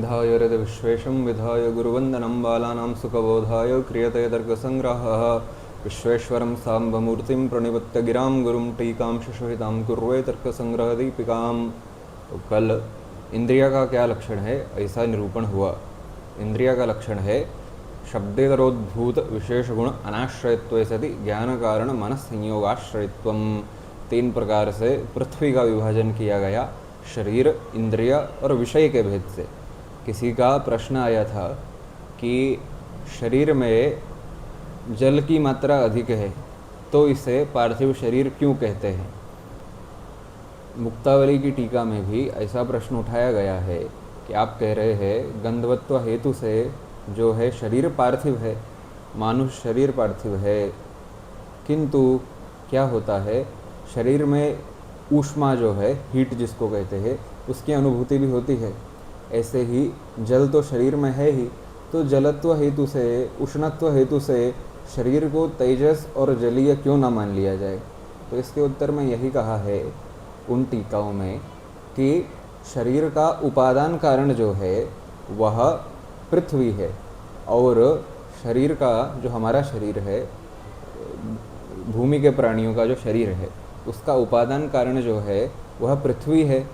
निधाय हृदय विश्वेशं विधाय गुरुवन्दनं बालानां सुखबोधाय क्रियते तर्कसङ्ग्रहः विश्वेश्वरं साम्बमूर्तिं प्रणिपत्य गिरां गुरुं टीकां सुषुहितां कुर्वे तर्कसंग्रहदीपिकां। तो कल इंद्रिया का क्या लक्षण है ऐसा निरूपण हुआ। इंद्रिया का लक्षण है शब्देतरोद्भूत विशेष गुण अनाश्रयत्वे सति ज्ञान कारण मन संयोगाश्रयत्वम। 3 प्रकार से पृथ्वी का विभाजन किया गया, शरीर, इंद्रिय और विषय के भेद से। किसी का प्रश्न आया था कि शरीर में जल की मात्रा अधिक है तो इसे पार्थिव शरीर क्यों कहते हैं। मुक्तावली की टीका में भी ऐसा प्रश्न उठाया गया है कि आप कह रहे हैं गंधवत्व हेतु से जो है शरीर पार्थिव है, मानुष शरीर पार्थिव है, किंतु क्या होता है शरीर में ऊष्मा जो है, हीट जिसको कहते हैं, उसकी अनुभूति भी होती है। ऐसे ही जल तो शरीर में है ही, तो जलत्व हेतु से, उष्णत्व हेतु से शरीर को तेजस और जलीय क्यों ना मान लिया जाए। तो इसके उत्तर में यही कहा है उन टीकाओं में कि शरीर का उपादान कारण जो है वह पृथ्वी है, और शरीर का जो हमारा शरीर है, भूमि के प्राणियों का जो शरीर है, उसका उपादान कारण जो है वह पृथ्वी है,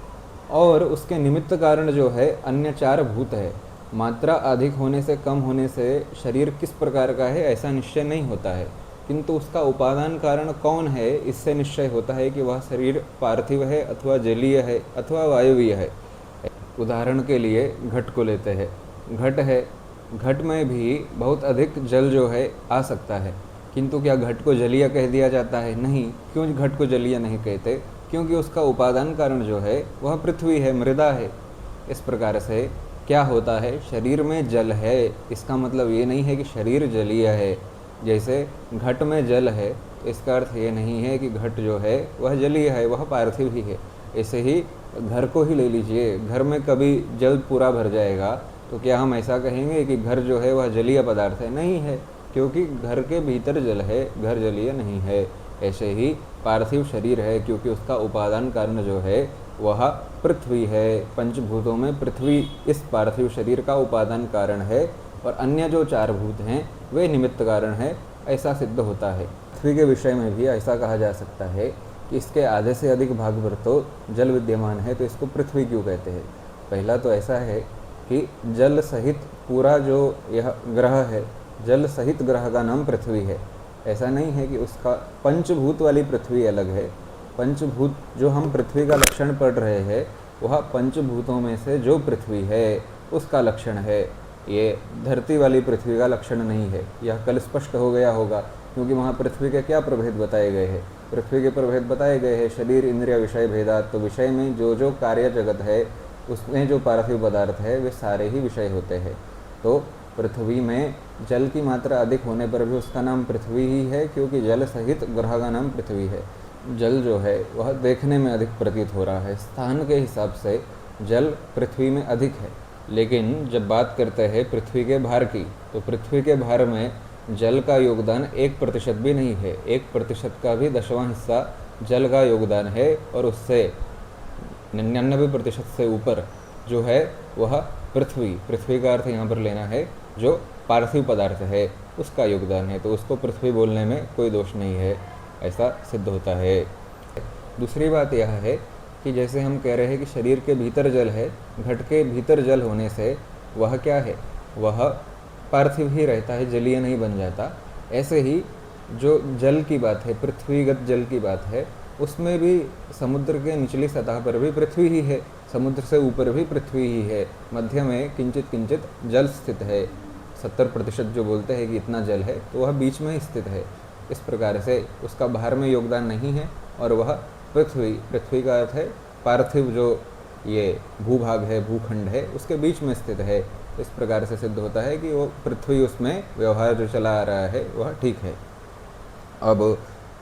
और उसके निमित्त कारण जो है अन्य 4 भूत है। मात्रा अधिक होने से कम होने से शरीर किस प्रकार का है ऐसा निश्चय नहीं होता है, किंतु उसका उपादान कारण कौन है इससे निश्चय होता है कि वह शरीर पार्थिव है अथवा जलीय है अथवा वायवीय है। उदाहरण के लिए घट को लेते हैं। घट है, घट में भी बहुत अधिक जल जो है आ सकता है, किंतु क्या घट को जलीय कह दिया जाता है? नहीं। क्यों घट को जलीय नहीं कहते? क्योंकि उसका उपादान कारण जो है वह पृथ्वी है, मृदा है। इस प्रकार से क्या होता है, शरीर में जल है, इसका मतलब ये नहीं है कि शरीर जलीय है। जैसे घट में जल है तो इसका अर्थ ये नहीं है कि घट जो है वह जलीय है, वह पार्थिव ही है। ऐसे ही घर को ही ले लीजिए, घर में कभी जल पूरा भर जाएगा तो क्या हम ऐसा कहेंगे कि घर जो है वह जलीय पदार्थ है? नहीं है, क्योंकि घर के भीतर जल है, घर जलीय नहीं है। ऐसे ही पार्थिव शरीर है क्योंकि उसका उपादान कारण जो है वह पृथ्वी है। पंचभूतों में पृथ्वी इस पार्थिव शरीर का उपादान कारण है, और अन्य जो 4 भूत हैं वे निमित्त कारण है, ऐसा सिद्ध होता है। पृथ्वी के विषय में भी ऐसा कहा जा सकता है कि इसके आधे से अधिक भाग पर तो जल विद्यमान है, तो इसको पृथ्वी क्यों कहते हैं। पहला तो ऐसा है कि जल सहित पूरा जो यह ग्रह है, जल सहित ग्रह का नाम पृथ्वी है। ऐसा नहीं है कि उसका पंचभूत वाली पृथ्वी अलग है। पंचभूत जो हम पृथ्वी का लक्षण पढ़ रहे हैं वह पंचभूतों में से जो पृथ्वी है उसका लक्षण है, ये धरती वाली पृथ्वी का लक्षण नहीं है। यह कल स्पष्ट हो गया होगा, क्योंकि वहाँ पृथ्वी के क्या प्रभेद बताए गए हैं। पृथ्वी के प्रभेद बताए गए हैं शरीर, इंद्रिय, विषय भेदात। तो विषय में जो जो कार्य जगत है उसमें जो पार्थिव पदार्थ है वे सारे ही विषय होते हैं। तो पृथ्वी में जल की मात्रा अधिक होने पर भी उसका नाम पृथ्वी ही है, क्योंकि जल सहित ग्रह का नाम पृथ्वी है। जल जो है वह देखने में अधिक प्रतीत हो रहा है, स्थान के हिसाब से जल पृथ्वी में अधिक है। लेकिन जब बात करते हैं पृथ्वी के भार की, तो पृथ्वी के भार में जल का योगदान 1% भी नहीं है। 1% का भी 10वां हिस्सा जल का योगदान है, और उससे 99% से ऊपर जो है वह पृथ्वी का अर्थ यहाँ पर लेना है जो पार्थिव पदार्थ है, उसका योगदान है। तो उसको पृथ्वी बोलने में कोई दोष नहीं है, ऐसा सिद्ध होता है। दूसरी बात यह है कि जैसे हम कह रहे हैं कि शरीर के भीतर जल है, घट के भीतर जल होने से वह क्या है, वह पार्थिव ही रहता है, जलीय नहीं बन जाता। ऐसे ही जो जल की बात है, पृथ्वीगत जल की बात है, उसमें भी समुद्र के निचली सतह पर भी पृथ्वी ही है, समुद्र से ऊपर भी पृथ्वी ही है, मध्य में किंचित किंचित जल स्थित है। 70% जो बोलते हैं कि इतना जल है, तो वह बीच में ही स्थित है। इस प्रकार से उसका बाहर में योगदान नहीं है, और वह पृथ्वी का अर्थ है पार्थिव जो ये भूभाग है, भूखंड है, उसके बीच में स्थित है। इस प्रकार से सिद्ध होता है कि वो पृथ्वी, उसमें व्यवहार जो चला आ रहा है वह ठीक है। अब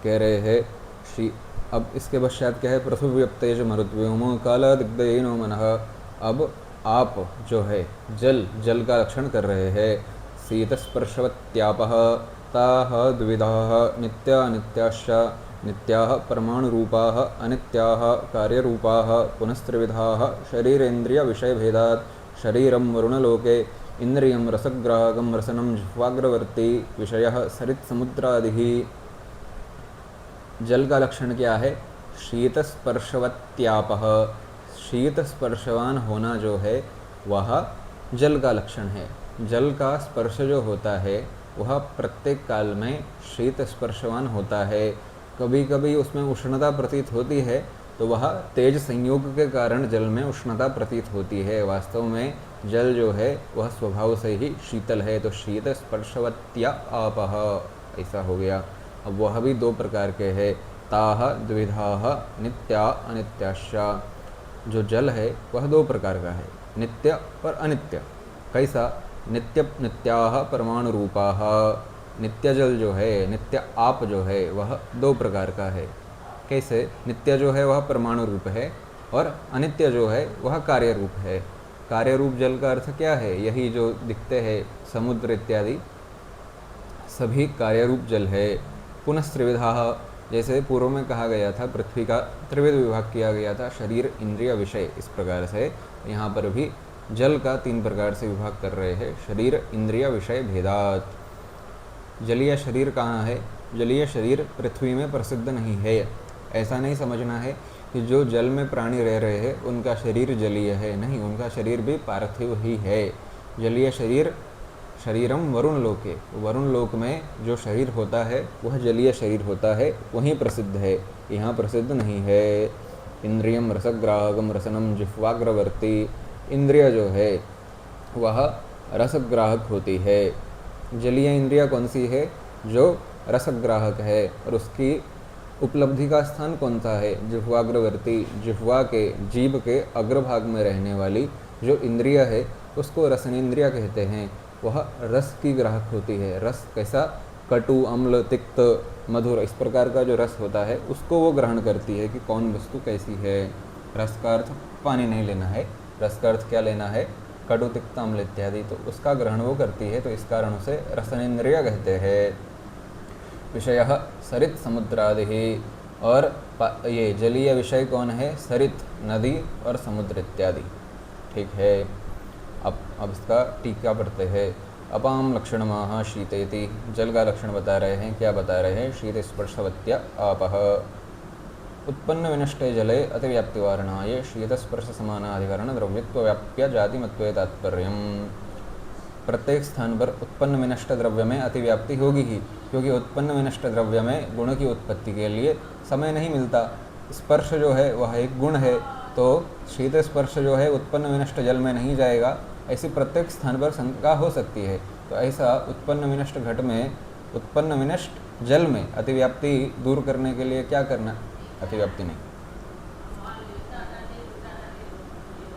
कह रहे हैं अब इसके पश्चात क्या है, पृथ्वी तेज मरुद्व्योमो काला दिग्दयनो मनः। अब आप जो है जल का लक्षण कर रहे हैं। शीतस्पर्शवत्यापः ताः द्विविधाः नित्या नित्याश्च नित्याः परमाणुरूपाः अनित्याः कार्यरूपाः पुनस्त्रिविधाः शरीरेन्द्रिय विषयभेदात् शरीरं वरुणलोके इंद्रियं रसग्राहकं रसनं जिह्वाग्रवर्ती विषयः सरित समुद्रादिः। जल का लक्षण क्या है? शीत स्पर्शवत्यापः, शीत स्पर्शवान होना जो है वह जल का लक्षण है। जल का स्पर्श जो होता है वह प्रत्येक काल में शीत स्पर्शवान होता है। कभी कभी उसमें उष्णता प्रतीत होती है तो वह तेज संयोग के कारण जल में उष्णता प्रतीत होती है। वास्तव में जल जो है वह स्वभाव से ही शीतल है। तो शीत स्पर्शवत्या आपः ऐसा हो गया। अब वह भी दो प्रकार के हैं, ताः द्विधाः नित्या अनित्याश्च। जो जल है वह दो प्रकार का है, नित्य और अनित्य। कैसा? नित्य नित्याः परमाणु रूपाः। नित्य जल जो है, नित्य आप जो है वह दो प्रकार का है। कैसे? नित्य जो है वह परमाणु रूप है और अनित्य जो है वह कार्य रूप है। कार्य रूप जल का अर्थ क्या है? यही जो दिखते हैं समुद्र इत्यादि सभी कार्य रूप जल है। पुनः त्रिविधाः, जैसे पूर्व में कहा गया था पृथ्वी का त्रिविध विभाग किया गया था, शरीर इंद्रिय विषय। इस प्रकार से यहाँ पर भी जल का तीन प्रकार से विभाग कर रहे हैं, शरीर इंद्रिय विषय भेदात। जलीय शरीर कहाँ है? जलीय शरीर पृथ्वी में प्रसिद्ध नहीं है। ऐसा नहीं समझना है कि जो जल में प्राणी रह रहे हैं उनका शरीर जलीय है, नहीं, उनका शरीर भी पार्थिव ही है। जलीय शरीर शरीरम वरुण लोके, वरुण लोक में जो शरीर होता है वह जलीय शरीर होता है, वहीं प्रसिद्ध है, यहाँ प्रसिद्ध नहीं है। इंद्रियम रसग्राहकम रसनम जिह्वाग्रवर्ती, इंद्रिय जो है वह रसग्राहक होती है। जलीय इंद्रिय कौन सी है? जो रसग्राहक है। और उसकी उपलब्धि का स्थान कौन सा है? जिह्वाग्रवर्ती, जिह्वा के जीभ के अग्रभाग में रहने वाली जो इंद्रिय है उसको रसनेन्द्रिय कहते हैं। वह रस की ग्राहक होती है। रस कैसा? कटु, अम्ल, तिक्त, मधुर, इस प्रकार का जो रस होता है उसको वो ग्रहण करती है कि कौन वस्तु कैसी है। रस का अर्थ पानी नहीं लेना है, रस का अर्थ क्या लेना है? कटु, तिक्त, अम्ल इत्यादि। तो उसका ग्रहण वो करती है, तो इस कारण उसे रसनेन्द्रिय कहते हैं। विषयः सरित समुद्रादि, और ये जलीय विषय कौन है? सरित, नदी और समुद्र इत्यादि। ठीक है। अब इसका टीका पढ़ते हैं। अपाम लक्षणमाह शीतेति, जल का लक्षण बता रहे हैं। क्या बता रहे हैं? शीत स्पर्शवत्या आपः। उत्पन्न विनष्टे जले अतिव्याप्तिवारणाय शीत स्पर्श समानाधिकरण द्रव्यत्व व्याप्य जातिमत्व तात्पर्यम। प्रत्येक स्थान पर उत्पन्न विनष्ट द्रव्य में अतिव्याप्ति होगी ही, क्योंकि उत्पन्न विनष्ट द्रव्य में गुण की उत्पत्ति के लिए समय नहीं मिलता। स्पर्श जो है वह एक गुण है, तो शीत स्पर्श जो है उत्पन्न विनष्ट जल में नहीं जाएगा, ऐसी प्रत्येक स्थान पर शंका हो सकती है। तो ऐसा उत्पन्न विनष्ट घट में, उत्पन्न विनष्ट जल में अतिव्याप्ति दूर करने के लिए क्या करना? अतिव्याप्ति नहीं,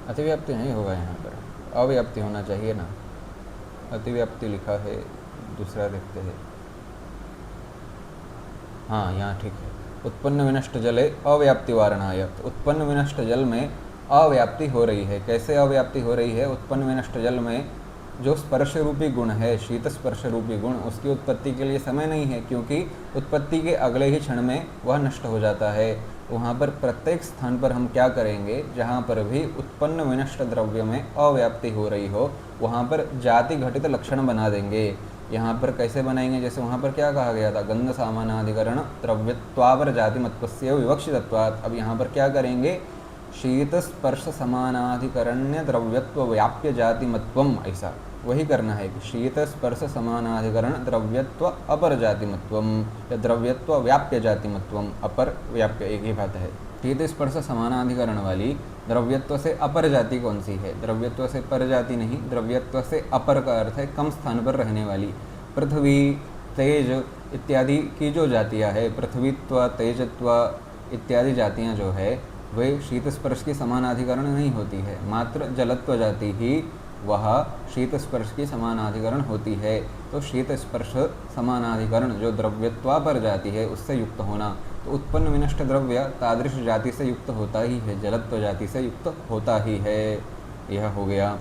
अतिव्याप्ति नहीं होगा यहाँ पर, अव्याप्ति होना चाहिए ना। अतिव्याप्ति लिखा है, दूसरा देखते हैं। हाँ, यहाँ ठीक है। उत्पन्न विनष्ट जले अव्याप्ति वारणाय, उत्पन्न विनष्ट जल में अव्याप्ति हो रही है। कैसे अव्याप्ति हो रही है? उत्पन्न विनष्ट जल में जो स्पर्श रूपी गुण है, शीत स्पर्श रूपी गुण, उसकी उत्पत्ति के लिए समय नहीं है, क्योंकि उत्पत्ति के अगले ही क्षण में वह नष्ट हो जाता है। वहाँ पर प्रत्येक स्थान पर हम क्या करेंगे? जहाँ पर भी उत्पन्न विनष्ट द्रव्य में अव्याप्ति हो रही हो वहाँ पर जाति घटित लक्षण बना देंगे। यहाँ पर कैसे बनाएंगे? जैसे वहाँ पर क्या कहा गया था? गंध सामानाधिकरण द्रव्यत्वापर जातिमत्वस्य विवक्षितत्वात्। अब यहाँ पर क्या करेंगे? शीत स्पर्श समानाधिकरण्य द्रव्यत्व व्याप्य जातिमत्वम, ऐसा वही करना है कि शीत स्पर्श समानाधिकरण द्रव्यत्व अपर जातिमत्वम या द्रव्यत्व व्याप्य जातिमत्वम। अपर व्याप्य एक ही बात है। शीत स्पर्श समानाधिकरण वाली द्रव्यत्व से अपर जाति कौन सी है? द्रव्यत्व से पर जाति नहीं, द्रव्यत्व से अपर का अर्थ है कम स्थान पर रहने वाली। पृथ्वी, तेज इत्यादि की जो जातियाँ है, पृथ्वीत्व, तेजत्व इत्यादि जातियाँ जो है वे शीत स्पर्श की समानाधिकरण नहीं होती है। मात्र जलत्व जाति ही वह शीत स्पर्श की समानाधिकरण होती है। तो शीत स्पर्श समानाधिकरण जो द्रव्यत्वापर जाति है उससे युक्त होना, तो उत्पन्न विनष्ट द्रव्य तादृश जाति से युक्त होता ही है, जलत्व जाति से युक्त होता ही है। यह हो गया।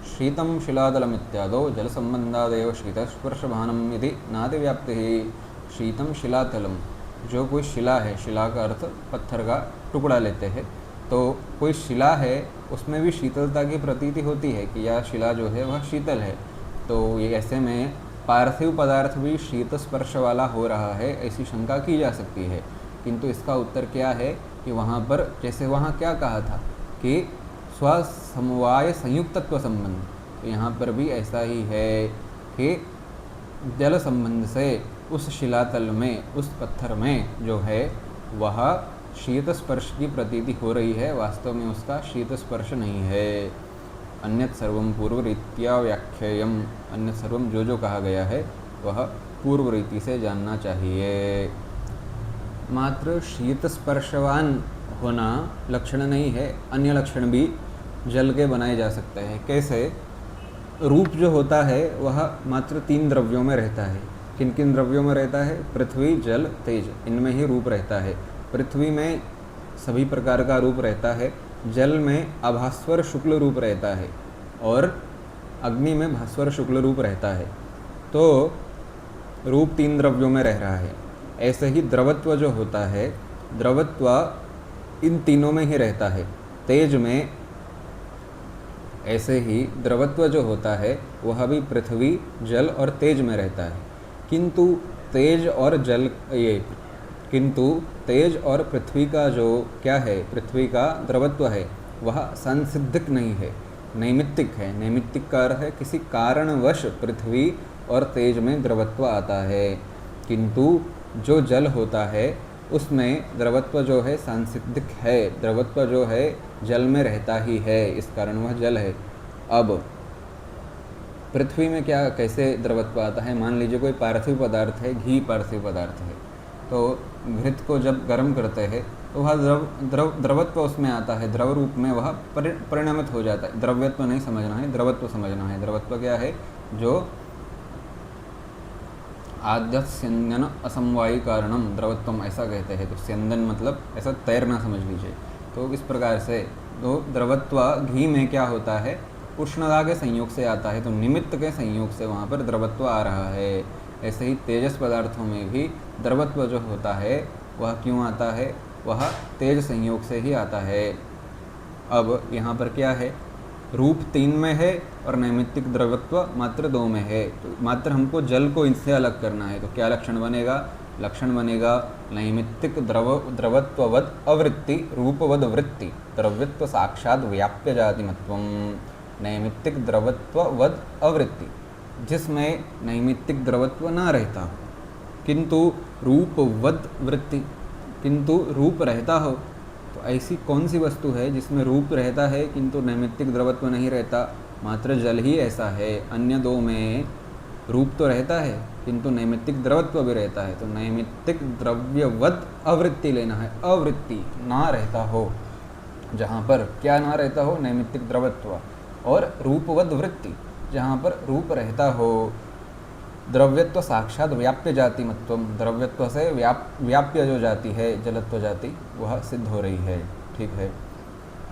शीतम शिलातलम इत्यादो जल संबंधादेव शीत स्पर्श भानम यदि नादिव्याप्ति। शीतम शिलातलम, जो कोई शिला है, शिला का अर्थ पत्थर का टुकड़ा लेते हैं, तो कोई शिला है उसमें भी शीतलता की प्रतीति होती है कि यह शिला जो है वह शीतल है। तो ये ऐसे में पार्थिव पदार्थ भी शीत स्पर्श वाला हो रहा है, ऐसी शंका की जा सकती है। किंतु इसका उत्तर क्या है कि वहाँ पर जैसे वहाँ क्या कहा था कि स्वसमवाय संयुक्तत्व संबंध, तो यहाँ पर भी ऐसा ही है कि जल संबंध से उस शिलातल में, उस पत्थर में जो है वह शीत स्पर्श की प्रतीति हो रही है, वास्तव में उसका शीत स्पर्श नहीं है। अन्यत सर्वम पूर्व रीत्या व्याख्येयम, अन्यत सर्वम जो कहा गया है वह पूर्व रीति से जानना चाहिए। मात्र शीत स्पर्शवान होना लक्षण नहीं है, अन्य लक्षण भी जल के बनाए जा सकते हैं। कैसे? रूप जो होता है वह मात्र 3 द्रव्यों में रहता है। किन किन द्रव्यों में रहता है? पृथ्वी, जल, तेज, इनमें ही रूप रहता है। पृथ्वी में सभी प्रकार का रूप रहता है, जल में अभास्वर शुक्ल रूप रहता है और अग्नि में भास्वर शुक्ल रूप रहता है। तो रूप 3 द्रव्यों में रह रहा है। ऐसे ही द्रवत्व जो होता है, द्रवत्व इन तीनों में ही रहता है। तेज में ऐसे ही द्रवत्व जो होता है वह भी पृथ्वी, जल और तेज में रहता है। किंतु तेज और पृथ्वी का जो क्या है, पृथ्वी का द्रवत्व है वह सांसिद्धिक नहीं है, नैमित्तिक है। नैमित्तिक का अर्थ है किसी कारणवश पृथ्वी और तेज में द्रवत्व आता है। किंतु जो जल होता है उसमें द्रवत्व जो है सांसिद्धिक है, द्रवत्व जो है जल में रहता ही है, इस कारण वह जल है। अब पृथ्वी में क्या कैसे द्रवत्व आता है? मान लीजिए कोई पार्थिव पदार्थ है, घी पार्थिव पदार्थ है, तो घृत को जब गर्म करते हैं तो वह द्रवत्व उसमें आता है, द्रव रूप में वह परिणमित हो जाता है। द्रव्यत्व नहीं समझना है, द्रवत्व समझना है। द्रवत्व क्या है? जो आद्य स्यंदन असमवायी कारणम द्रवत्वम, ऐसा कहते हैं। तो स्यंदन मतलब ऐसा तैरना समझ लीजिए। तो इस प्रकार से तो द्रवत्व घी में क्या होता है? उष्णता के संयोग से आता है, तो निमित्त के संयोग से वहाँ पर द्रवत्व आ रहा है। ऐसे ही तेजस पदार्थों में भी द्रवत्व जो होता है वह क्यों आता है? वह तेज संयोग से ही आता है। अब यहाँ पर क्या है? रूप 3 में है और नैमित्तिक द्रवत्व मात्र 2 में है। तो मात्र हमको जल को इनसे अलग करना है, तो क्या लक्षण बनेगा? लक्षण बनेगा नैमित्तिक द्रवत्ववद अवृत्ति रूपवद वृत्ति द्रव्यत्व साक्षात व्याप्य जातिमत्वम। नैमित्तिक द्रवत्ववद अवृत्ति, जिसमें नैमित्तिक द्रवत्व ना रहता हो किंतु रूपवद वृत्ति, किंतु रूप रहता हो। तो ऐसी कौन सी वस्तु है जिसमें रूप रहता है किंतु नैमित्तिक द्रवत्व नहीं रहता? मात्र जल ही ऐसा है। अन्य 2 में रूप तो रहता है किंतु नैमित्तिक द्रवत्व भी रहता है। तो नैमित्तिक द्रव्यवद अवृत्ति लेना है, अवृत्ति ना रहता हो, जहाँ पर क्या ना रहता हो? नैमित्तिक द्रवत्व। और रूपवद वृत्ति, जहाँ पर रूप रहता हो। द्रव्यत्व साक्षात व्याप्य जातिमत्वम, द्रव्यत्व से व्याप्य जो जाति है, जलत्व जाति, वह सिद्ध हो रही है। ठीक है।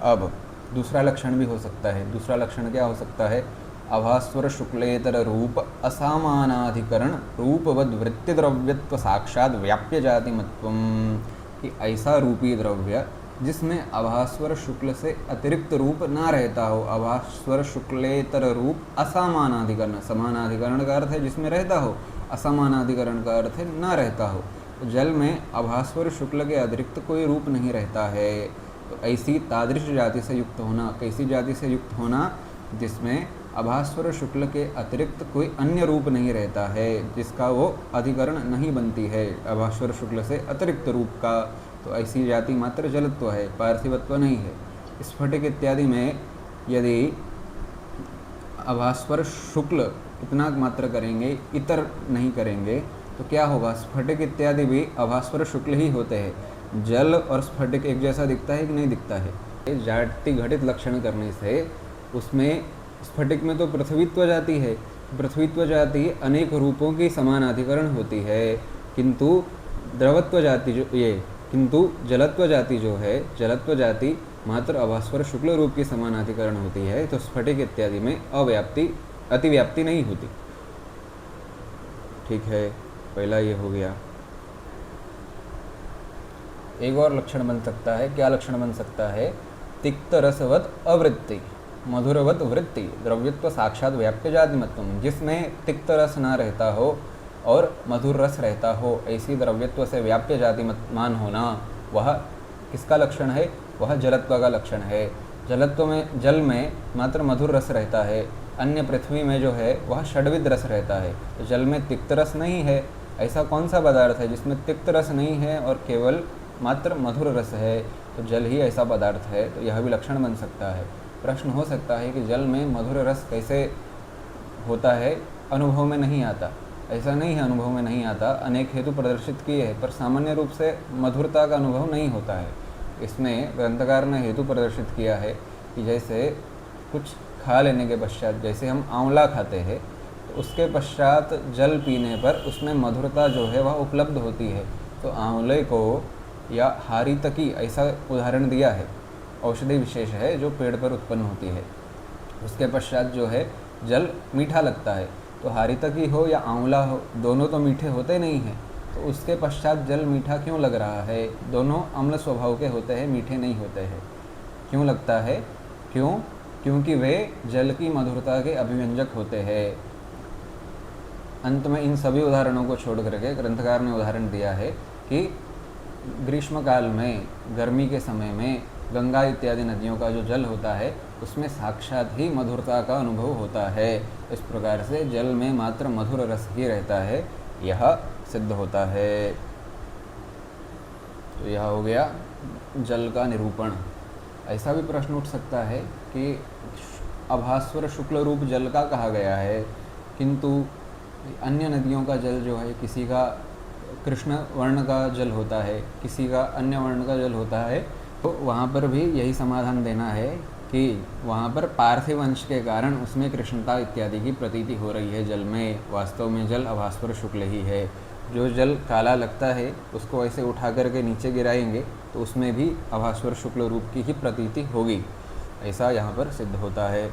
अब दूसरा लक्षण भी हो सकता है। दूसरा लक्षण क्या हो सकता है? अभास्वर शुक्लेतर रूप असामानाधिकरण रूपवद वृत्ति द्रव्यत्व साक्षात व्याप्य जातिमत्वम, कि ऐसा रूपी द्रव्य जिसमें अभास्वर शुक्ल से अतिरिक्त रूप ना रहता हो। अभास्वर शुक्लेतर रूप असमानाधिकरण, समानाधिकरण का अर्थ है जिसमें रहता हो, असमानाधिकरण का अर्थ है ना रहता हो। तो जल में अभास्वर शुक्ल के अतिरिक्त कोई रूप नहीं रहता है। तो ऐसी तादृश जाति से युक्त होना, कैसी जाति से युक्त होना? जिसमें अभास्वर शुक्ल के अतिरिक्त कोई अन्य रूप नहीं रहता है, जिसका वो अधिकरण नहीं बनती है अभास्वर शुक्ल से अतिरिक्त रूप का। तो ऐसी जाति मात्र जलत्व है, पार्थिवत्व नहीं है। स्फटिक इत्यादि में यदि अभास्वर शुक्ल इतना मात्र करेंगे, इतर नहीं करेंगे, तो क्या होगा? स्फटिक इत्यादि भी अभास्वर शुक्ल ही होते हैं। जल और स्फटिक एक जैसा दिखता है कि नहीं दिखता है? जाति घटित लक्षण करने से उसमें स्फटिक में तो पृथ्वीत्व जाति है, पृथ्वीत्व जाति अनेक रूपों की समानाधिकरण होती है, किंतु द्रवत्व जाति जो किंतु जलत्व जाति जो है, जलत्व जाति मात्र अभास्वर शुक्ल रूप की समानाधिकरण होती है। तो स्फटिक इत्यादि में अव्याप्ति, अतिव्याप्ति नहीं होती। ठीक है, पहला ये हो गया। एक और लक्षण बन सकता है। क्या लक्षण बन सकता है? तिक्त रसवत अवृत्ति मधुरवत वृत्ति द्रव्यत्व साक्षात व्याप्य जातिमत्वम, जिसमें तिक्त रस ना रहता हो और मधुर रस रहता हो, ऐसी द्रव्यत्व से व्याप्य जातिमान होना, वह किसका लक्षण है? वह जलत्व का लक्षण है। जलत्व में, जल में मात्र मधुर रस रहता है, अन्य पृथ्वी में जो है वह षड्विध रस रहता है। तो जल में तिक्त रस नहीं है। ऐसा कौन सा पदार्थ है जिसमें तिक्त रस नहीं है और केवल मात्र मधुर रस है? तो जल ही ऐसा पदार्थ है। तो यह भी लक्षण बन सकता है। प्रश्न हो सकता है कि जल में मधुर रस कैसे होता है, अनुभव में नहीं आता। ऐसा नहीं है, अनुभव में नहीं आता, अनेक हेतु प्रदर्शित किए हैं, पर सामान्य रूप से मधुरता का अनुभव नहीं होता है। इसमें ग्रंथकार ने हेतु प्रदर्शित किया है कि जैसे कुछ खा लेने के पश्चात, जैसे हम आंवला खाते हैं तो उसके पश्चात जल पीने पर उसमें मधुरता जो है वह उपलब्ध होती है। तो आंवले को या हारीतकी ऐसा उदाहरण दिया है, औषधि विशेष है जो पेड़ पर उत्पन्न होती है। उसके पश्चात जो है जल मीठा लगता है। तो हारीतकी हो या आंवला हो, दोनों तो मीठे होते नहीं हैं, तो उसके पश्चात जल मीठा क्यों लग रहा है? दोनों अम्ल स्वभाव के होते हैं, मीठे नहीं होते हैं। क्यों लगता है? क्योंकि वे जल की मधुरता के अभिव्यंजक होते हैं। अंत में इन सभी उदाहरणों को छोड़ करके ग्रंथकार ने उदाहरण दिया है कि ग्रीष्म काल में, गर्मी के समय में गंगा इत्यादि नदियों का जो जल होता है उसमें साक्षात ही मधुरता का अनुभव होता है। इस प्रकार से जल में मात्र मधुर रस ही रहता है, यह सिद्ध होता है। तो यह हो गया जल का निरूपण। ऐसा भी प्रश्न उठ सकता है कि अभास्वर शुक्ल रूप जल का कहा गया है, किंतु अन्य नदियों का जल जो है, किसी का कृष्ण वर्ण का जल होता है, किसी का अन्य वर्ण का जल होता है, तो वहाँ पर भी यही समाधान देना है कि वहाँ पर पार्थिव अंश के कारण उसमें कृष्णता इत्यादि की प्रतीति हो रही है जल में। वास्तव में जल अभास्वर शुक्ल ही है। जो जल काला लगता है उसको ऐसे उठा करके नीचे गिराएंगे तो उसमें भी अभास्वर शुक्ल रूप की ही प्रतीति होगी। ऐसा यहाँ पर सिद्ध होता है।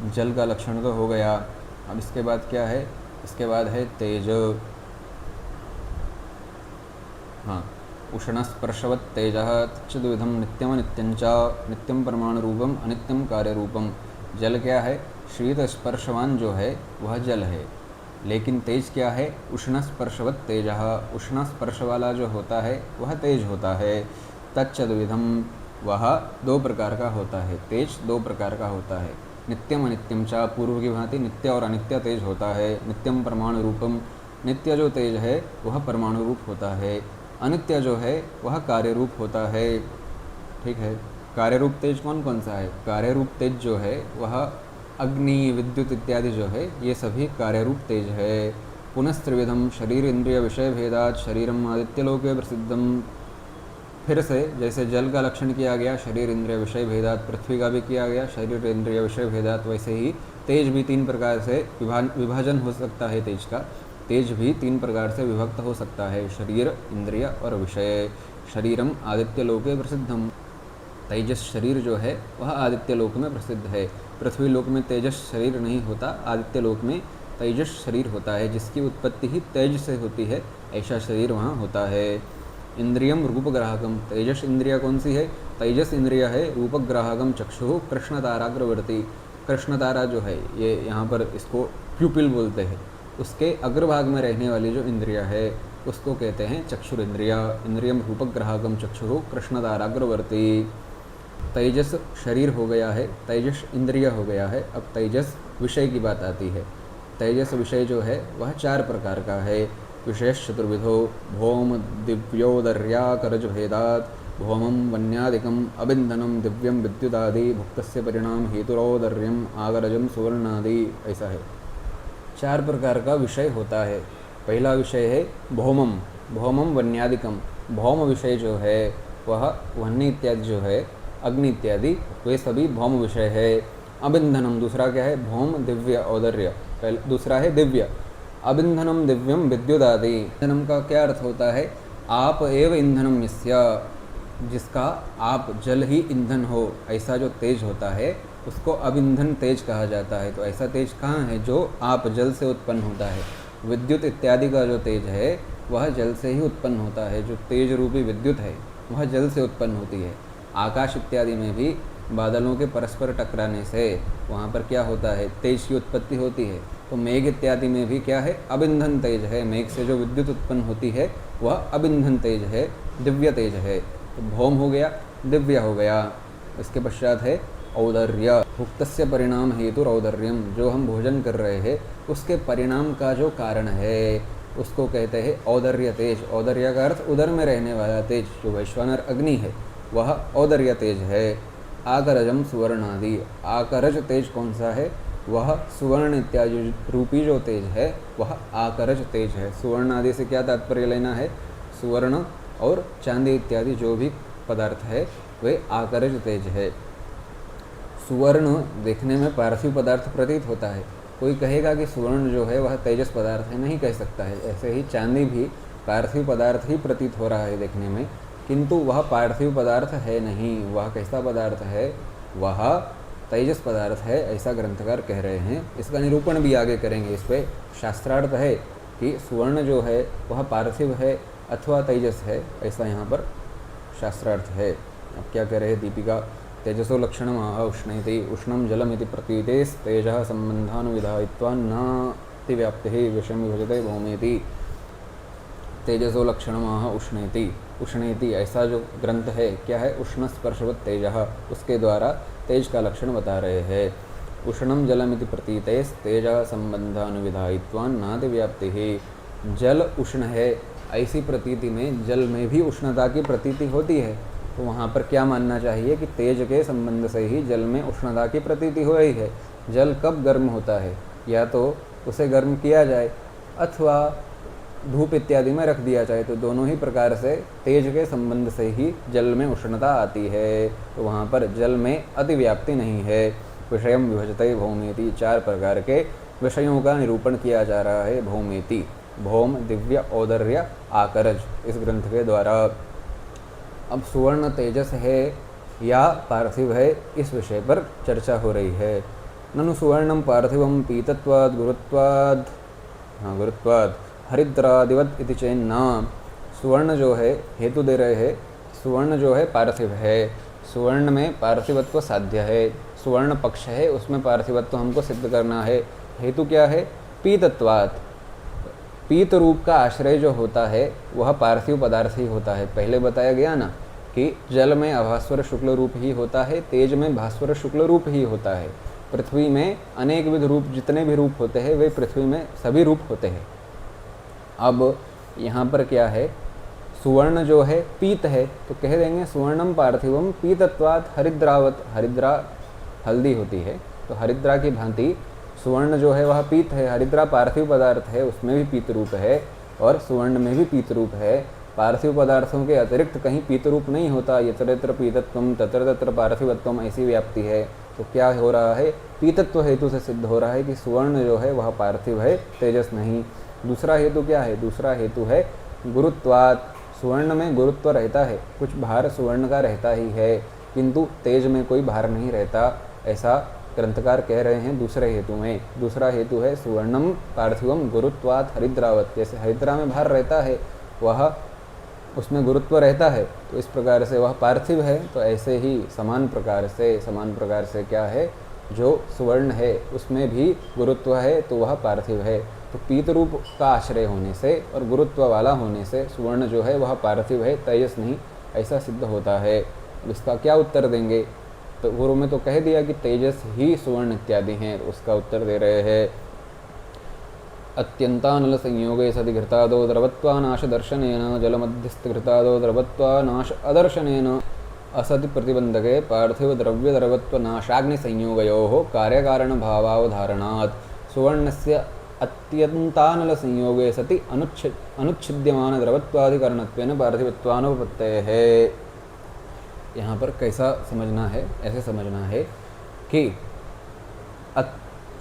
जल का लक्षण तो हो गया। अब इसके बाद क्या है? इसके बाद है तेज। हाँ, उष्णस्पर्शवत् तेजः तच्चिद्विधं नित्यम अनित्यंच नित्यम परमाणु रूपम अनित्यम कार्य रूपम। जल क्या है? शीत स्पर्शवान जो है वह जल है, लेकिन तेज क्या है? उष्णस्पर्शवत् तेजः, उष्ण स्पर्श वाला जो होता है वह तेज होता है। तच्चिद्विधम, वह दो प्रकार का होता है। तेज दो प्रकार का होता है। नित्यम अनित्यम चा, पूर्व की भांति नित्य और अनित्य तेज होता है। नित्यम परमाणु रूपम, नित्य जो तेज है वह परमाणु रूप होता है, अनित्य जो है वह कार्य रूप होता है। ठीक है। कार्य रूप तेज कौन कौन सा है? कार्य रूप तेज जो है वह अग्नि, विद्युत इत्यादि जो है ये सभी कार्य रूप तेज है। पुनस्त्रिविधम शरीर इंद्रिय विषय भेदात शरीरम आदित्यलोके प्रसिद्धम। फिर से जैसे जल का लक्षण किया गया शरीर इंद्रिय विषय भेदात, पृथ्वी का भी किया गया शरीर इंद्रिय विषय भेदात, वैसे ही तेज भी तीन प्रकार से विभाजन हो सकता है। तेज का, तेज भी तीन प्रकार से विभक्त हो सकता है, शरीर, इंद्रिय और विषय। शरीरम आदित्य लोके प्रसिद्धम, तेजस शरीर जो है वह आदित्य लोक में प्रसिद्ध है। पृथ्वी लोक में तेजस शरीर नहीं होता, आदित्य लोक में तेजस शरीर होता है, जिसकी उत्पत्ति ही तेज से होती है, ऐसा शरीर वहाँ होता है। इंद्रियम रूपग्राहकम, तेजस इंद्रिया कौन सी है? तेजस इंद्रिया है रूपग्राहकम चक्षु कृष्ण ताराग्रवर्ती। कृष्ण तारा जो है ये यहाँ पर इसको प्यूपिल बोलते हैं, उसके अग्रभाग में रहने वाली जो इंद्रिया है उसको कहते हैं चक्षुर इंद्रिया। इंद्रियम रूपग्राहकम चक्षु कृष्ण ताराग्रवर्ती। तेजस शरीर हो गया है, तेजस इंद्रिय हो गया है। अब तेजस विषय की बात आती है। तेजस विषय जो है वह चार प्रकार का है। विशेष चतुर्विधो भौम दिव्योदर्या करज भेदात भौमम वन्यादिकम अबिंदनम दिव्यम विद्युदादि भुक्तस्य परिणाम हेतुरोदर्यम आगरजम सुवर्णादि। ऐसा है, चार प्रकार का विषय होता है। पहला विषय है भौमम, भौमम वन्यादिकम। भौम विषय जो है वह वन्य इत्यादि जो है, अग्नि इत्यादि, वे सभी भौम विषय है। अबिंधनम दूसरा क्या है? भौम दिव्य औदर्य, दूसरा है दिव्य। अबिंधनम दिव्यम विद्युदादि। ईंधनम का क्या अर्थ होता है? आप एव ईंधनम यस्य, जिसका आप जल ही ईंधन हो, ऐसा जो तेज होता है उसको अबिंधन तेज कहा जाता है। तो ऐसा तेज कहाँ है? जो आप जल से उत्पन्न होता है। विद्युत इत्यादि का जो तेज है वह जल से ही उत्पन्न होता है। जो तेज रूपी विद्युत है वह जल से उत्पन्न होती है। आकाश इत्यादि में भी बादलों के परस्पर टकराने से वहाँ पर क्या होता है, तेज की उत्पत्ति होती है। तो मेघ इत्यादि में भी क्या है, अबिंधन तेज है। मेघ से जो विद्युत उत्पन्न होती है वह अबिंधन तेज है, दिव्य तेज है। तो भौम हो गया, दिव्य हो गया। इसके पश्चात है औदर्य। भुक्तस्य परिणाम हेतु औदर्यम, जो हम भोजन कर रहे हैं उसके परिणाम का जो कारण है उसको कहते हैं औदर्य तेज। औदर्य का अर्थ उदर में रहने वाला तेज, जो वैश्वानर अग्नि है वह औदर्य तेज है। आकरजम सुवर्णादि, आकरज तेज कौन सा है, वह सुवर्ण इत्यादि रूपी जो तेज है वह आकरज तेज है। सुवर्ण आदि से क्या तात्पर्य लेना है, सुवर्ण और चांदी इत्यादि जो भी पदार्थ है वे आकरज तेज है। सुवर्ण देखने में पार्थिव पदार्थ प्रतीत होता है। कोई कहेगा कि सुवर्ण जो है वह तेजस पदार्थ है, नहीं कह सकता है। ऐसे ही चांदी भी पार्थिव पदार्थ ही प्रतीत हो रहा है देखने में, किंतु वह पार्थिव पदार्थ है नहीं। वह कैसा पदार्थ है, वह तेजस पदार्थ है, ऐसा ग्रंथकार कह रहे हैं। इसका निरूपण भी आगे करेंगे। इस पर शास्त्रार्थ है कि सुवर्ण जो है वह पार्थिव है अथवा तेजस है, ऐसा यहाँ पर शास्त्रार्थ है। अब क्या कह रहे हैं दीपिका, तेजसो लक्षणम आह उष्णेति उष्णम जलमिति प्रतीतेस् तेजः संबंधानुविधायित्वा नाति व्याप्तिः विषम विभजते भौमेति। तेजसो लक्षणम आह उष्णेति, उष्णेति ऐसा जो ग्रंथ है क्या है, उष्ण स्पर्शवत् तेजः, उसके द्वारा तेज का लक्षण बता रहे हैं। उष्णम जलमिति प्रतीतेस् तेजः संबंधानुविधायित्वा नाति व्याप्तिः। जल उष्ण है, ऐसी प्रतीति में जल में भी उष्णता की प्रतीति होती है। तो वहाँ पर क्या मानना चाहिए कि तेज के संबंध से ही जल में उष्णता की प्रतीति हो रही है। जल कब गर्म होता है, या तो उसे गर्म किया जाए अथवा धूप इत्यादि में रख दिया जाए, तो दोनों ही प्रकार से तेज के संबंध से ही जल में उष्णता आती है। तो वहाँ पर जल में अतिव्याप्ति नहीं है। विषयम विभजते भौमेति, 4 प्रकार के विषयों का निरूपण किया जा रहा है भौमेति। भौम, दिव्य, औदर्य, आकरज, इस ग्रंथ के द्वारा। अब सुवर्ण तेजस है या पार्थिव है, इस विषय पर चर्चा हो रही है। ननु सुवर्णम पार्थिवम पीतत्वाद गुरुत्वाद, गुरुत्वाद हरिद्रादिवत इति चेन्ना। सुवर्ण जो है, हेतु दे रहे हैं, सुवर्ण जो है पार्थिव है, सुवर्ण में पार्थिवत्व साध्य है। सुवर्ण पक्ष है, उसमें पार्थिवत्व हमको सिद्ध करना है। हेतु क्या है, पीतत्वात्, पीत रूप का आश्रय जो होता है वह पार्थिव पदार्थ ही होता है। पहले बताया गया ना कि जल में अभास्वर शुक्ल रूप ही होता है, तेज में भास्वर शुक्ल रूप ही होता है। पृथ्वी में अनेक विध रूप, जितने भी रूप होते हैं वे पृथ्वी में सभी रूप होते हैं। अब यहाँ पर क्या है, सुवर्ण जो है पीत है, तो कह देंगे सुवर्णम पार्थिवम पीतत्वात् हरिद्रावत। हरिद्रा हल्दी होती है, तो हरिद्रा की भांति सुवर्ण जो है वह पीत है। हरिद्रा पार्थिव पदार्थ है, उसमें भी पीत रूप है और सुवर्ण में भी पीत रूप है। पार्थिव पदार्थों के अतिरिक्त कहीं पीत रूप नहीं होता। यत्र यत्र पीतत्वम तत्र तत्र पार्थिवत्वम, ऐसी व्याप्ति है। तो क्या हो रहा है, पीतत्व हेतु से सिद्ध हो रहा है कि सुवर्ण जो है वह पार्थिव है, तेजस नहीं। दूसरा हेतु क्या है, दूसरा हेतु है गुरुत्वात्। सुवर्ण में गुरुत्व रहता है, कुछ भार सुवर्ण का रहता ही है, किंतु तेज में कोई भार नहीं रहता, ऐसा ग्रंथकार कह रहे हैं दूसरे हेतु में। दूसरा हेतु है सुवर्णम पार्थिवम गुरुत्वात् हरिद्रावत। जैसे हरिद्रा में भार रहता है, वह उसमें गुरुत्व रहता है, तो इस प्रकार से वह पार्थिव है। तो ऐसे ही समान प्रकार से क्या है, जो सुवर्ण है उसमें भी गुरुत्व है, तो वह पार्थिव है। तो पीत रूप का आश्रय होने से और गुरुत्व वाला होने से सुवर्ण जो है वह पार्थिव है, तेजस नहीं, ऐसा सिद्ध होता है। इसका क्या उत्तर देंगे, तो गुरु में तो कह दिया कि तेजस ही सुवर्ण इत्यादि हैं। तो उसका उत्तर दे रहे हैं, अत्यंतानल संयोगे सति घृतादो द्रवत्वानाश दर्शनेन जलमध्यस्थ घृतादो द्रवत्वानाश अदर्शनेन असति प्रतिबंधके पार्थिव द्रव्य द्रवत्व नाशाग्नि संयोगयोः कार्यकारण भावावधारणात् सुवर्णस्य अत्यंतानल संयोगे सति अनुच्छिद्यमान द्रवत्वाधिकरणत्वेन पार्थिवत्वानुपपत्तेः। यहाँ पर कैसा समझना है, ऐसे समझना है कि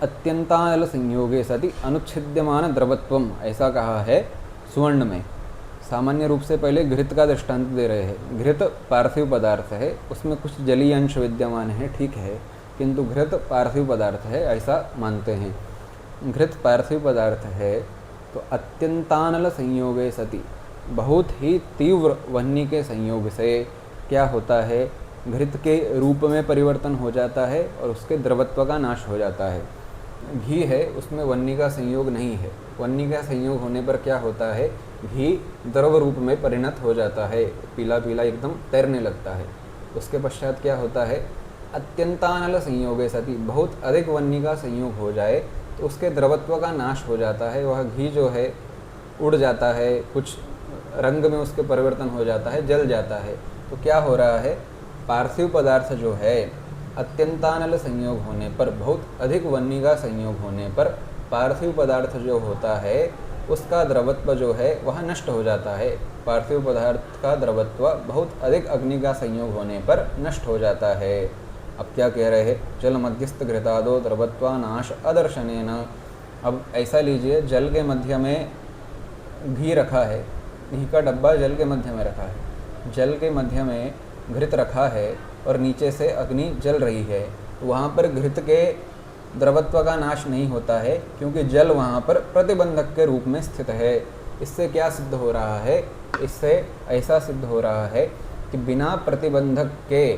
अत्यंतानल संयोगे सति अनुच्छिद्यमान द्रवत्वम, ऐसा कहा है सुवर्ण में। सामान्य रूप से पहले घृत का दृष्टांत दे रहे हैं। घृत पार्थिव पदार्थ है, उसमें कुछ जलीय अंश विद्यमान है, ठीक है, किंतु घृत पार्थिव पदार्थ है, ऐसा मानते हैं। घृत पार्थिव पदार्थ है, तो अत्यंतानल संयोगे सति, बहुत ही तीव्र वह्नि के संयोग से क्या होता है घृत के रूप में परिवर्तन हो जाता है और उसके द्रवत्व का नाश हो जाता है। घी है उसमें वन्नी का संयोग नहीं है। वन्नी का संयोग होने पर क्या होता है, घी द्रव रूप में परिणत हो जाता है, पीला पीला एकदम तैरने लगता है। उसके पश्चात क्या होता है, अत्यंतानल संयोगे सति, बहुत अधिक वन्नी का संयोग हो जाए तो उसके द्रवत्व का नाश हो जाता है। वह घी जो है उड़ जाता है, कुछ रंग में उसके परिवर्तन हो जाता है, जल जाता है। तो क्या हो रहा है, पार्थिव पदार्थ जो है अत्यंतानल संयोग होने पर, बहुत अधिक वन्नी का संयोग होने पर पार्थिव पदार्थ जो होता है उसका द्रवत्व जो है वह नष्ट हो जाता है। पार्थिव पदार्थ का द्रवत्व बहुत अधिक अग्नि का संयोग होने पर नष्ट हो जाता है। अब क्या कह रहे हैं, जल मध्यस्थ घृतादो द्रवत्वा नाश अदर्शनेन। अब ऐसा लीजिए, जल के मध्य में घी रखा है, घी का डब्बा जल के मध्य में रखा है, जल के मध्य में घृत रखा है और नीचे से अग्नि जल रही है। तो वहाँ पर घृत के द्रवत्व का नाश नहीं होता है क्योंकि जल वहाँ पर प्रतिबंधक के रूप में स्थित है। इससे क्या सिद्ध हो रहा है, इससे ऐसा सिद्ध हो रहा है कि बिना प्रतिबंधक के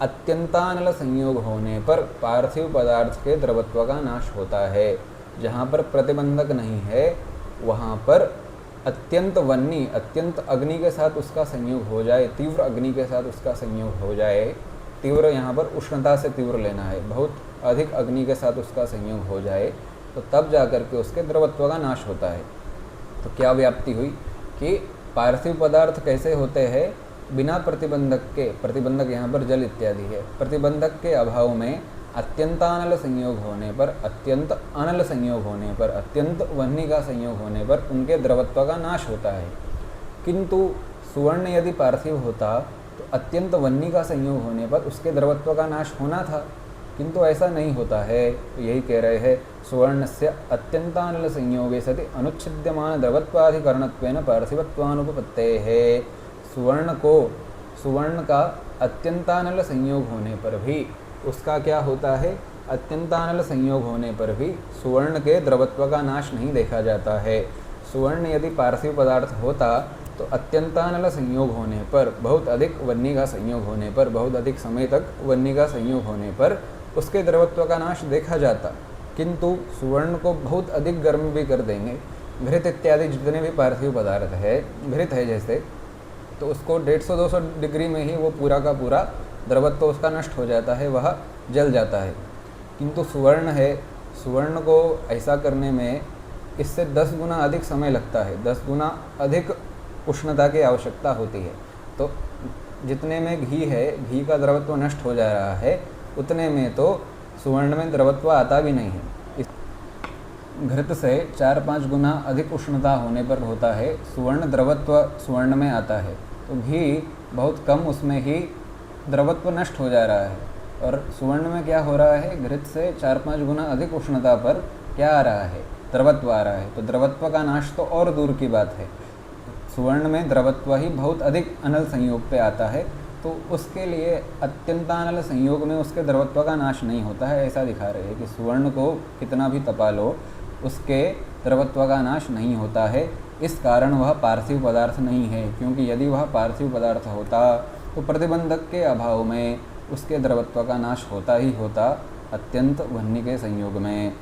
अत्यंतानल संयोग होने पर पार्थिव पदार्थ के द्रवत्व का नाश होता है। जहाँ पर प्रतिबंधक नहीं है वहाँ पर अत्यंत वन्नी, अत्यंत अग्नि के साथ उसका संयोग हो जाए, तीव्र अग्नि के साथ उसका संयोग हो जाए, तीव्र यहाँ पर उष्णता से तीव्र लेना है, बहुत अधिक अग्नि के साथ उसका संयोग हो जाए तो तब जाकर के उसके द्रवत्व का नाश होता है। तो क्या व्याप्ति हुई कि पार्थिव पदार्थ कैसे होते हैं, बिना प्रतिबंधक के, प्रतिबंधक यहाँ पर जल इत्यादि है, प्रतिबंधक के अभाव में अत्यंतानल संयोग होने पर, अत्यंत अनल संयोग होने पर, अत्यंत वन्नी का संयोग होने पर उनके द्रवत्व का नाश होता है। किंतु सुवर्ण यदि पार्थिव होता तो अत्यंत वन्नी का संयोग होने पर उसके द्रवत्व का नाश होना था, किंतु ऐसा नहीं होता है। तो यही कह रहे हैं, सुवर्णस्य अत्यंतानल संयोगे सति अनुच्छिद्यमान द्रवत्वाधिकरणत्वेन पार्थिवत्वानुपपत्तेः। सुवर्ण का अत्यंतानल संयोग होने पर भी उसका क्या होता है, अत्यंतानल संयोग होने पर भी सुवर्ण के द्रवत्व का नाश नहीं देखा जाता है। सुवर्ण यदि पार्थिव पदार्थ होता तो अत्यंतानल संयोग होने पर, बहुत अधिक वन्नी का संयोग होने पर, बहुत अधिक समय तक वन्नी का संयोग होने पर उसके द्रवत्व का नाश देखा जाता। किंतु सुवर्ण को बहुत अधिक गर्म भी कर देंगे, घृत इत्यादि जितने भी पार्थिव पदार्थ है, घृत है जैसे, तो उसको 150-200 डिग्री में ही वो पूरा का पूरा द्रवत्व उसका नष्ट हो जाता है, वह जल जाता है। किंतु सुवर्ण है, सुवर्ण को ऐसा करने में इससे 10 गुना अधिक समय लगता है, 10 गुना अधिक उष्णता की आवश्यकता होती है। तो जितने में घी है, घी का द्रवत्व नष्ट हो जा रहा है, उतने में तो सुवर्ण में द्रवत्व आता भी नहीं है। इस घृत से 4-5 गुना अधिक उष्णता होने पर होता है सुवर्ण द्रवत्व, सुवर्ण में आता है। तो घी बहुत कम उसमें ही द्रवत्व नष्ट हो जा रहा है, और सुवर्ण में क्या हो रहा है, घृत से 4-5 गुना अधिक उष्णता पर क्या आ रहा है, द्रवत्व आ रहा है। तो द्रवत्व का नाश तो और दूर की बात है, सुवर्ण में द्रवत्व ही बहुत अधिक अनल संयोग पे आता है, तो उसके लिए अत्यंतानल संयोग में उसके द्रवत्व का नाश नहीं होता है। ऐसा दिखा रहे हैं कि सुवर्ण को कितना भी तपा लो उसके द्रवत्व का नाश नहीं होता है। इस कारण वह पार्थिव पदार्थ नहीं है, क्योंकि यदि वह पार्थिव पदार्थ होता तो प्रतिबंधक के अभाव में उसके द्रवत्व का नाश होता ही होता अत्यंत वन्नी के संयोग में।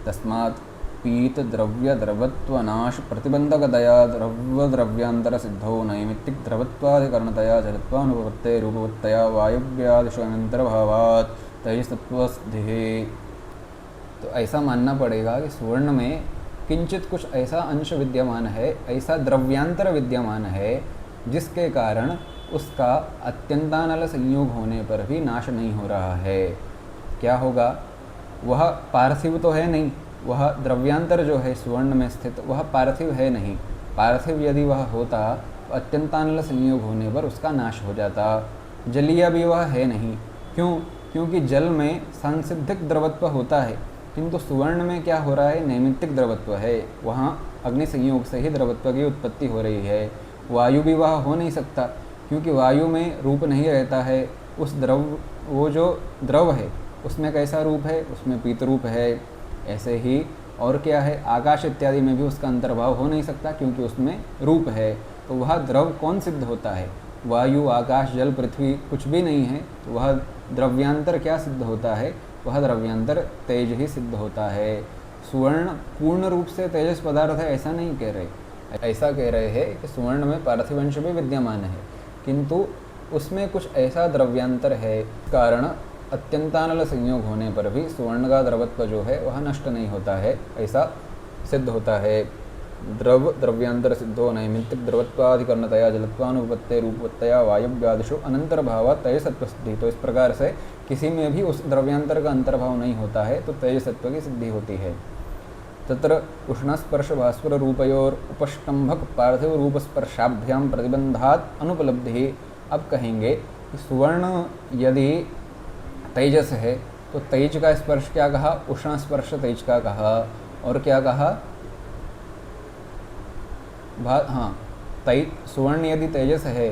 तस्मात् पीत द्रव्य द्रवत्वनाश प्रतिबंधकतया द्रव्यद्रव्यांतर सिद्धो नैमित्तिक द्रवत्वाधिकरणतया जलत्वानुपपत्ते रूपवत्तया वायव्यादिषु अनंतर्भावात् तैस्तत्वसिद्धेः। तो ऐसा मानना पड़ेगा कि सुवर्ण में किंचित कुछ ऐसा अंश विद्यमान है, ऐसा द्रव्यांतर विद्यमान है जिसके कारण उसका अत्यंतानल संयोग होने पर भी नाश नहीं हो रहा है। क्या होगा, वह पार्थिव तो है नहीं, वह द्रव्यांतर जो है सुवर्ण में स्थित वह पार्थिव है नहीं। पार्थिव यदि वह होता तो अत्यंतानल संयोग होने पर उसका नाश हो जाता। जलीय भी वह है नहीं, क्यों, क्योंकि जल में सांसिद्धिक द्रवत्व होता है, किंतु सुवर्ण में क्या हो रहा है, नैमित्तिक द्रवत्व है, वहाँ अग्नि संयोग से ही द्रवत्व की उत्पत्ति हो रही है। वायु भी वह हो नहीं सकता, क्योंकि वायु में रूप नहीं रहता है। उस द्रव, वो जो द्रव है उसमें कैसा रूप है, उसमें पीत रूप है। ऐसे ही और क्या है, आकाश इत्यादि में भी उसका अंतर्भाव हो नहीं सकता, क्योंकि उसमें रूप है। तो वह द्रव कौन सिद्ध होता है, वायु आकाश जल पृथ्वी कुछ भी नहीं है, तो वह द्रव्यांतर क्या सिद्ध होता है? वह द्रव्यांतर तेज ही सिद्ध होता है। सुवर्ण पूर्ण रूप से तेजस पदार्थ है ऐसा नहीं कह रहे, ऐसा कह रहे हैं कि सुवर्ण में पार्थिव अंश भी विद्यमान है, किंतु उसमें कुछ ऐसा द्रव्यांतर है कारण अत्यंतानल संयोग होने पर भी सुवर्ण का द्रवत्व जो है वह नष्ट नहीं होता है, ऐसा सिद्ध होता है। द्रव्यांतर सिद्धो नैमित्तिक द्रवत्वाधिकरणतया जलत्वानुपत्ते रूपत्तया वायव्यादिषु अनंतर भाव तेजसत्व सिद्धि। तो इस प्रकार से किसी में भी उस द्रव्यांतर का अंतर्भाव नहीं होता है तो तेजसत्व की सिद्धि होती है। तत्र उष्णस्पर्श भास्वर रूपयोर उपष्टंभक पार्थिव रूप स्पर्शाभ्याम प्रतिबंधात अनुपलब्धि। अब कहेंगे कि सुवर्ण यदि तेजस है तो तेज का स्पर्श क्या कहा? उष्ण स्पर्श तेज का कहा। और क्या कहा? सुवर्ण यदि तेजस है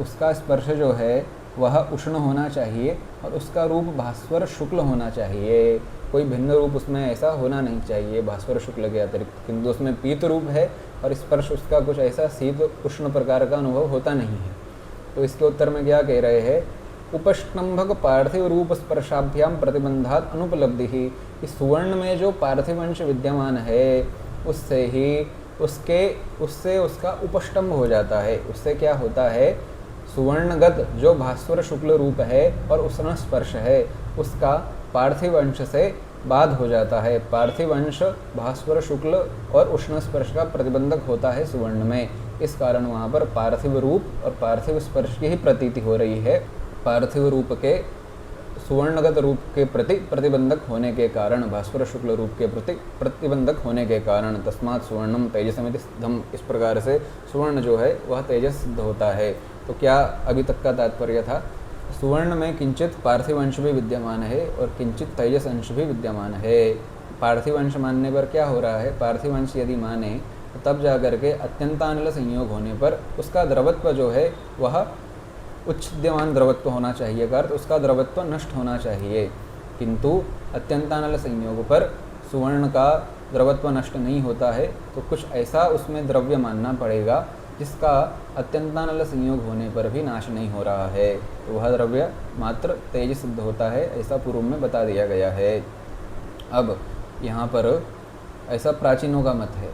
उसका स्पर्श जो है वह उष्ण होना चाहिए और उसका रूप भास्वर शुक्ल होना चाहिए, कोई भिन्न रूप उसमें ऐसा होना नहीं चाहिए भास्वर शुक्ल के अतिरिक्त। किंतु उसमें पीत रूप है और स्पर्श उसका कुछ ऐसा शीत उष्ण प्रकार का अनुभव होता नहीं है। तो इसके उत्तर में क्या कह रहे हैं? उपष्टंभक पार्थिव रूप स्पर्शाभ्याम प्रतिबंधात अनुपलब्धि ही। इस सुवर्ण में जो पार्थिव अंश विद्यमान है उससे ही उससे उसका उपष्टंभ हो जाता है। उससे क्या होता है? सुवर्णगत जो भास्वर शुक्ल रूप है और उष्ण स्पर्श है उसका पार्थिव अंश से बाध हो जाता है। पार्थिव अंश भास्वर शुक्ल और उष्ण स्पर्श का प्रतिबंधक होता है सुवर्ण में, इस कारण वहाँ पर पार्थिव रूप और पार्थिव स्पर्श की ही प्रतीति हो रही है। पार्थिव रूप के सुवर्णगत रूप के प्रति प्रतिबंधक होने के कारण, भास्वर शुक्ल रूप के प्रति प्रतिबंधक होने के कारण तस्मात् सुवर्णम तेजसमिति सिद्धम। इस प्रकार से सुवर्ण जो है वह तेजस सिद्ध होता है। तो क्या अभी तक का तात्पर्य था? सुवर्ण में किंचित पार्थिव अंश भी विद्यमान है और किंचित तेजस अंश भी विद्यमान है। पार्थिव अंश मानने पर क्या हो रहा है? पार्थिव अंश यदि माने तो तब जा करके अत्यंतानल संयोग होने पर उसका द्रवत्व जो है वह उच्छिद्यमान द्रवत्व होना चाहिए, का अर्थ उसका द्रवत्व नष्ट होना चाहिए। किंतु अत्यंतानल संयोग पर सुवर्ण का द्रवत्व नष्ट नहीं होता है, तो कुछ ऐसा उसमें द्रव्य मानना पड़ेगा जिसका अत्यंतानल संयोग होने पर भी नाश नहीं हो रहा है, तो वह द्रव्य मात्र तेज सिद्ध होता है, ऐसा पूर्व में बता दिया गया है। अब यहाँ पर ऐसा प्राचीनों का मत है।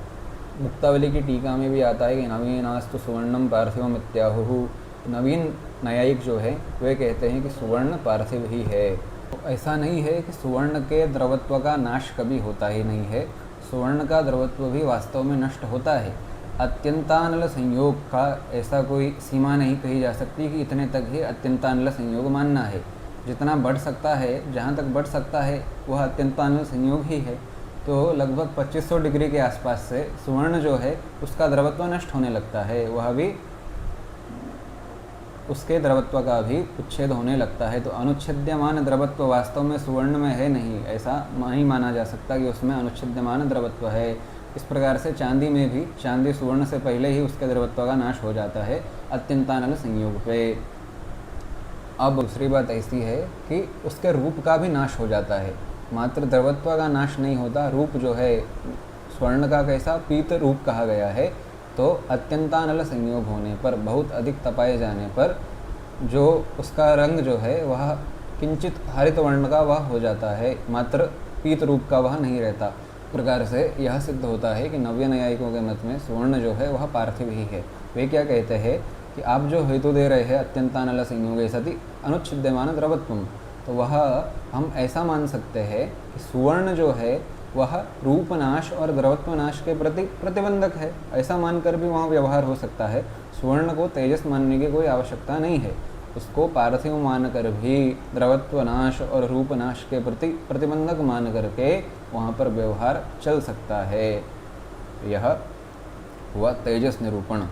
मुक्तावली की टीका में भी आता है कि नवीनास्तु सुवर्णम पार्थिवम इत्याहुः। नवीन न्यायिक जो है वे कहते हैं कि सुवर्ण पार्थिव ही है। तो ऐसा नहीं है कि सुवर्ण के द्रवत्व का नाश कभी होता ही नहीं है, सुवर्ण का द्रवत्व भी वास्तव में नष्ट होता है। अत्यंतानल संयोग का ऐसा कोई सीमा नहीं कही जा सकती कि इतने तक ही अत्यंतानल संयोग मानना है। जितना बढ़ सकता है, जहाँ तक बढ़ सकता है वह अत्यंतानल संयोग ही है। तो लगभग 2500 डिग्री के आसपास से सुवर्ण जो है उसका द्रवत्व नष्ट होने लगता है, वह भी उसके द्रवत्व का भी उच्छेद होने लगता है। तो अनुच्छेद्यमान द्रवत्व वास्तव में सुवर्ण में है नहीं, ऐसा नहीं माना जा सकता कि उसमें अनुच्छेद्यमान द्रवत्व है। इस प्रकार से चांदी में भी, चांदी सुवर्ण से पहले ही उसके द्रवत्व का नाश हो जाता है अत्यंतानल संयोग पे। अब दूसरी बात ऐसी है कि उसके रूप का भी नाश हो जाता है, मात्र द्रवत्व का नाश नहीं होता। रूप जो है स्वर्ण का कैसा पीत रूप कहा गया है, तो अत्यंतानल संयोग होने पर, बहुत अधिक तपाए जाने पर जो उसका रंग जो है वह किंचित हरित वर्ण का वह हो जाता है, मात्र पीत रूप का वह नहीं रहता। प्रकार से यह सिद्ध होता है कि नव्य न्यायिकों के मत में स्वर्ण जो है वह पार्थिव ही है। वे क्या कहते हैं कि आप जो हेतु दे रहे हैं अत्यंतानल संयोग सति अनुच्छिद्यमान द्रवत्वम, तो वह हम ऐसा मान सकते हैं कि सुवर्ण जो है वह रूपनाश और द्रवत्वनाश के प्रति प्रतिबंधक है, ऐसा मानकर भी वहाँ व्यवहार हो सकता है। सुवर्ण को तेजस मानने की कोई आवश्यकता नहीं है, उसको पार्थिव मानकर भी द्रवत्वनाश और रूपनाश के प्रति प्रतिबंधक मान करके वहाँ पर व्यवहार चल सकता है। यह हुआ तेजस निरूपण।